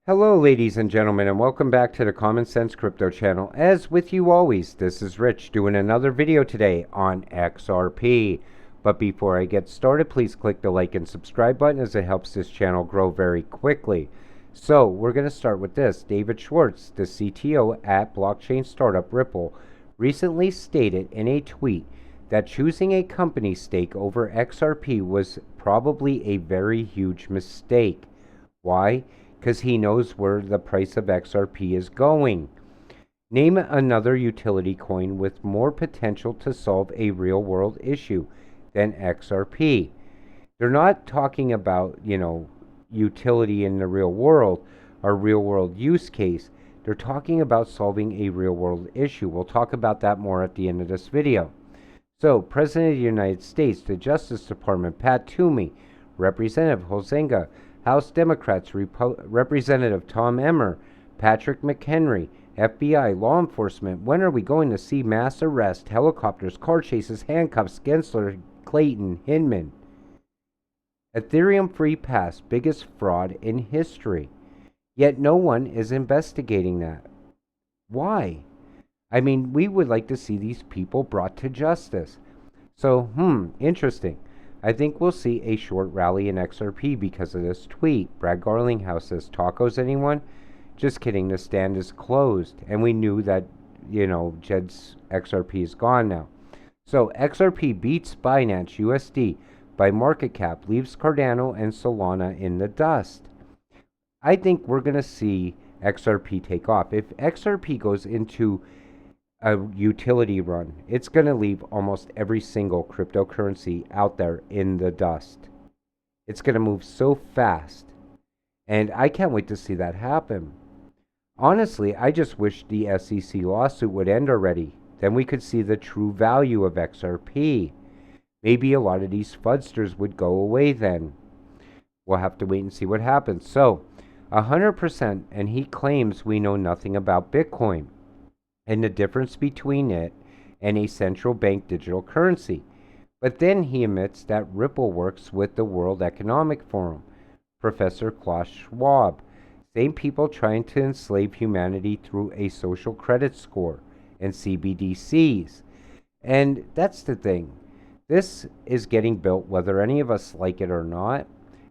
Hello, ladies and gentlemen, and welcome back to the Common Sense Crypto channel. As with you always, this is Rich doing another video today on XRP. But before I get started, please click the like and subscribe button as it helps this channel grow very quickly. So we're going to start with this. David Schwartz, the CTO at blockchain startup Ripple, recently stated in a tweet that choosing a company stake over XRP was probably a very huge mistake. Why? Because he knows where the price of XRP is going. Name another utility coin with more potential to solve a real world issue than XRP. They're not talking about, utility in the real world or real world use case. They're talking about solving a real world issue. We'll talk about that more at the end of this video. So, President of the United States, the Justice Department, Pat Toomey, Representative Hosenga, House Democrats, Representative Tom Emmer, Patrick McHenry, FBI, law enforcement. When are we going to see mass arrests, helicopters, car chases, handcuffs, Gensler, Clayton, Hinman? Ethereum free pass, biggest fraud in history. Yet no one is investigating that. Why? I mean, we would like to see these people brought to justice. So, interesting. I think we'll see a short rally in XRP because of this tweet. Brad Garlinghouse says, tacos anyone? Just kidding, the stand is closed. And we knew that, Jed's XRP is gone now. So XRP beats Binance USD by market cap, leaves Cardano and Solana in the dust. I think we're going to see XRP take off. If XRP goes into a utility run, it's going to leave almost every single cryptocurrency out there in the dust. It's going to move so fast. And I can't wait to see that happen. Honestly, I just wish the SEC lawsuit would end already. Then we could see the true value of XRP. Maybe a lot of these fudsters would go away then. We'll have to wait and see what happens. So, 100%, and he claims we know nothing about Bitcoin and the difference between it and a central bank digital currency. But then he admits that Ripple works with the World Economic Forum, Professor Klaus Schwab, same people trying to enslave humanity through a social credit score and CBDCs. And that's the thing. This is getting built whether any of us like it or not,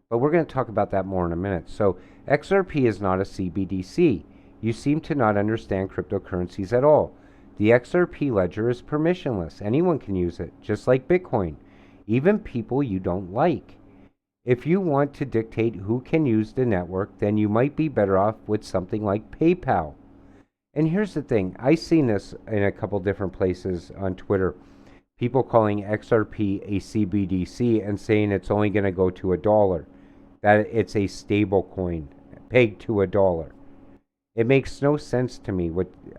but we're going to talk about that more in a minute. So XRP is not a CBDC. You seem to not understand cryptocurrencies at all. The XRP ledger is permissionless. Anyone can use it, just like Bitcoin, even people you don't like. If you want to dictate who can use the network, then you might be better off with something like PayPal. And here's the thing. I've seen this in a couple different places on Twitter. People calling XRP a CBDC and saying it's only going to go to $1. That it's a stable coin pegged to $1. It makes no sense to me.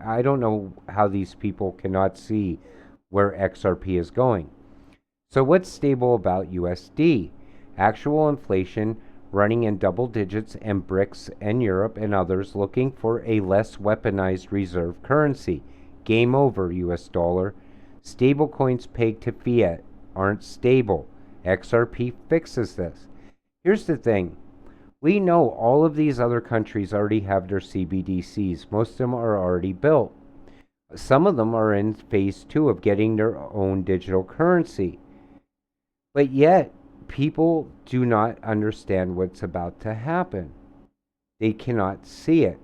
I don't know how these people cannot see where XRP is going. So what's stable about USD? Actual inflation running in double digits, and BRICS and Europe and others looking for a less weaponized reserve currency. Game over, US dollar. Stable coins pegged to fiat aren't stable. XRP fixes this. Here's the thing. We know all of these other countries already have their CBDCs. Most of them are already built. Some of them are in phase 2 of getting their own digital currency. But yet, people do not understand what's about to happen. They cannot see it.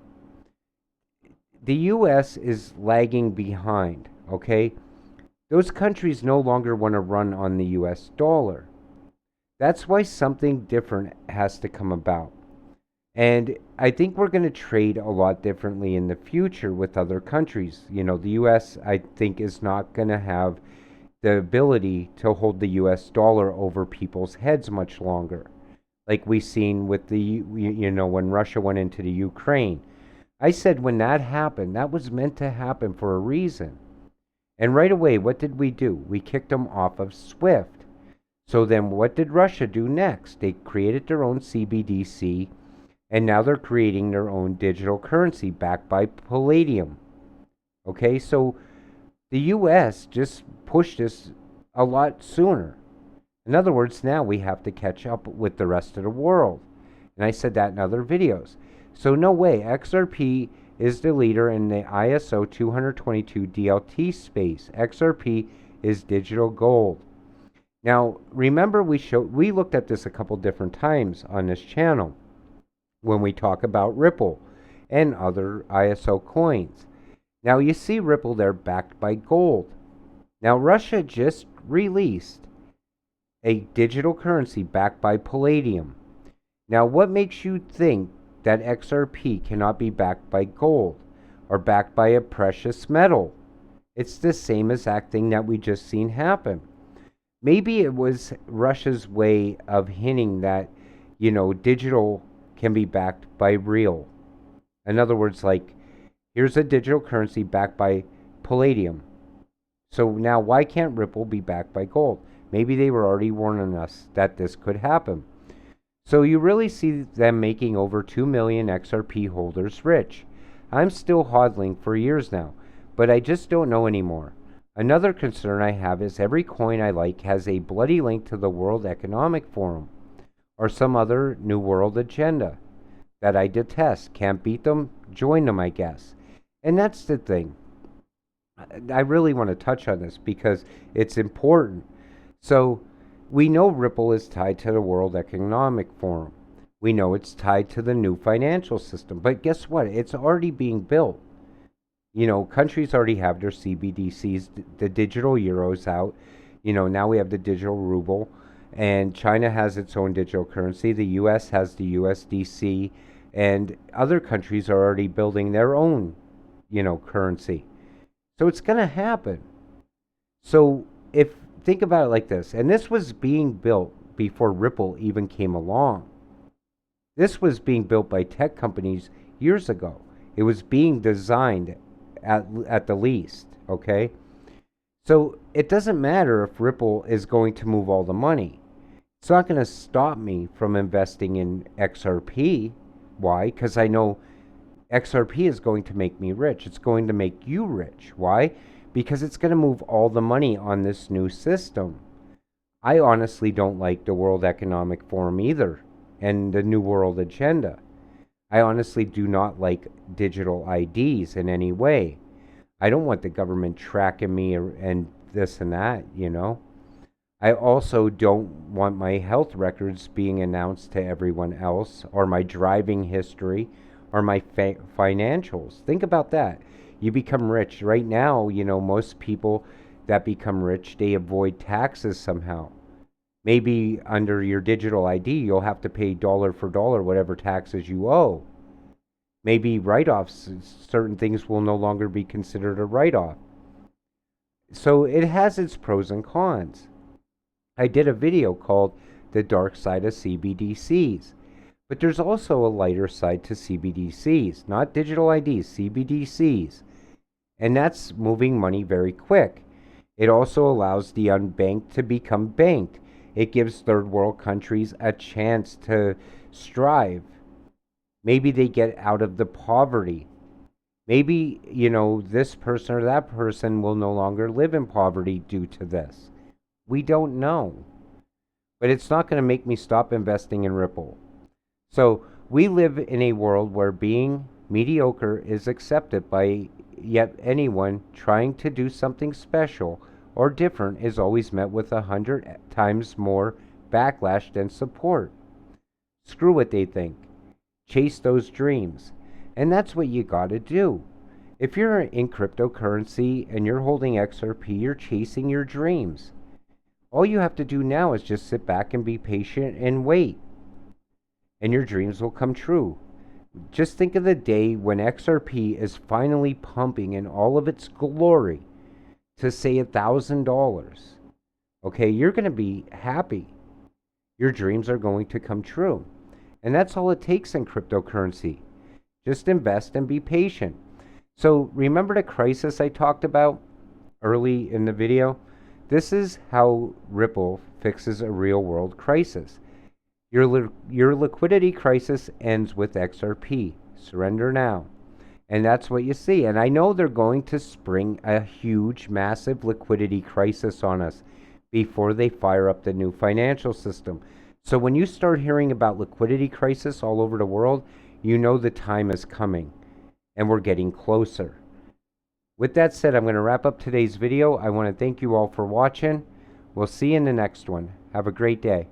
The US is lagging behind, okay? Those countries no longer want to run on the US dollar. That's why something different has to come about. And I think we're going to trade a lot differently in the future with other countries. The US, I think, is not going to have the ability to hold the US dollar over people's heads much longer. Like we've seen with when Russia went into the Ukraine. I said when that happened, that was meant to happen for a reason. And right away, what did we do? We kicked them off of SWIFT. So then what did Russia do next? They created their own CBDC, and now they're creating their own digital currency backed by palladium. Okay, so the US just pushed this a lot sooner. In other words, now we have to catch up with the rest of the world. And I said that in other videos. So no way, XRP is the leader in the ISO 222 DLT space. XRP is digital gold. Now, remember we looked at this a couple different times on this channel when we talk about Ripple and other ISO coins. Now you see Ripple there backed by gold. Now Russia just released a digital currency backed by palladium. Now what makes you think that XRP cannot be backed by gold or backed by a precious metal? It's the same exact thing that we just seen happen. Maybe it was Russia's way of hinting that, digital can be backed by real. In other words, like, here's a digital currency backed by palladium. So now why can't Ripple be backed by gold? Maybe they were already warning us that this could happen. So you really see them making over 2 million XRP holders rich. I'm still hodling for years now, but I just don't know anymore. Another concern I have is every coin I like has a bloody link to the World Economic Forum or some other New World agenda that I detest. Can't beat them, join them, I guess. And that's the thing. I really want to touch on this because it's important. So we know Ripple is tied to the World Economic Forum. We know it's tied to the new financial system. But guess what? It's already being built. Countries already have their CBDCs, the digital euros out. Now we have the digital ruble. And China has its own digital currency. The US has the USDC. And other countries are already building their own, currency. So it's going to happen. So think about it like this. And this was being built before Ripple even came along. This was being built by tech companies years ago. It was being designed at the least, okay? So it doesn't matter if Ripple is going to move all the money. It's not going to stop me from investing in XRP. Why? Because I know XRP is going to make me rich. It's going to make you rich. Why? Because it's going to move all the money on this new system. I honestly don't like the World Economic Forum either and the New World Agenda. I honestly do not like digital IDs in any way. I don't want the government tracking me and this and that, I also don't want my health records being announced to everyone else, or my driving history, or my financials. Think about that. You become rich. Right now, most people that become rich, they avoid taxes somehow. Maybe under your digital ID, you'll have to pay dollar for dollar whatever taxes you owe. Maybe write-offs, certain things will no longer be considered a write-off. So it has its pros and cons. I did a video called The Dark Side of CBDCs. But there's also a lighter side to CBDCs, not digital IDs, CBDCs. And that's moving money very quick. It also allows the unbanked to become banked. It gives third world countries a chance to strive. Maybe they get out of the poverty. Maybe, this person or that person will no longer live in poverty due to this. We don't know. But it's not going to make me stop investing in Ripple. So we live in a world where being mediocre is accepted by yet anyone trying to do something special or different is always met with 100 times more backlash than support. Screw what they think. Chase those dreams. And that's what you gotta do. If you're in cryptocurrency and you're holding XRP, you're chasing your dreams. All you have to do now is just sit back and be patient and wait. And your dreams will come true. Just think of the day when XRP is finally pumping in all of its glory to say $1,000. Okay, you're going to be happy. Your dreams are going to come true. And that's all it takes in cryptocurrency. Just invest and be patient. So remember the crisis I talked about early in the video? This is how Ripple fixes a real world crisis. Your liquidity crisis ends with XRP. Surrender now. And that's what you see. And I know they're going to spring a huge, massive liquidity crisis on us before they fire up the new financial system. So when you start hearing about liquidity crisis all over the world, you know the time is coming and we're getting closer. With that said, I'm going to wrap up today's video. I want to thank you all for watching. We'll see you in the next one. Have a great day.